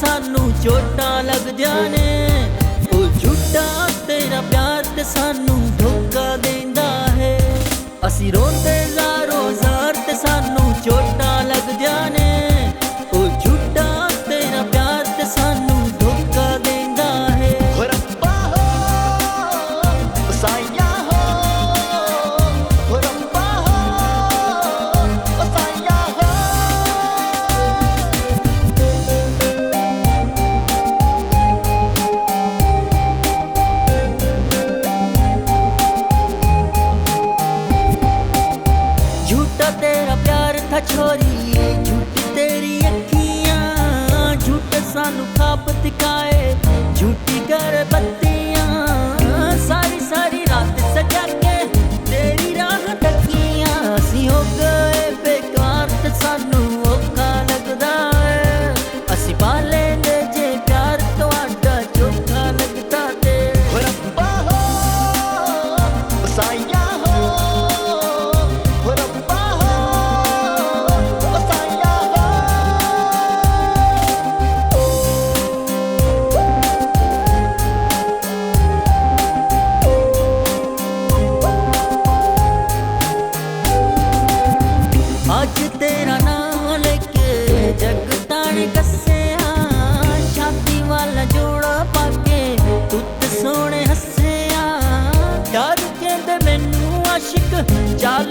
सानू चोटां लगदियां ने। ओ झूठा तेरा प्यार ते सानू धोखा देंदा है। असी रोंदे ज़ारो ज़ार ते सानू चोटां लगदियां ने। ओ झूठा तेरा प्यार ते सानू धोखा देंदा है। हो रब्बा हो साया हो, हो रब्बा हो साया हो। झूठा तेरा प्यार था छोरी, झूठी तेरी अखियां, झूठे सानू ख्वाब दिखाए, झूठी कर बत्तियां। सारी सारी रात सजा के तेरी राह तकियां। असी हो गए बेकार ते सानू औखा लगदा है। असी पा लेंदे जे प्यार तुहाडा चोखा लगदा ते। हो रब्बा हो साया हो, हो रब्बा हो साया हो। आज तेरा नाम लेके जग ताने कस्सेया, शादी वाला जोड़ा पाके तुत सोने हस्सेया। प्यार कहंदे मैनू आशिक चाल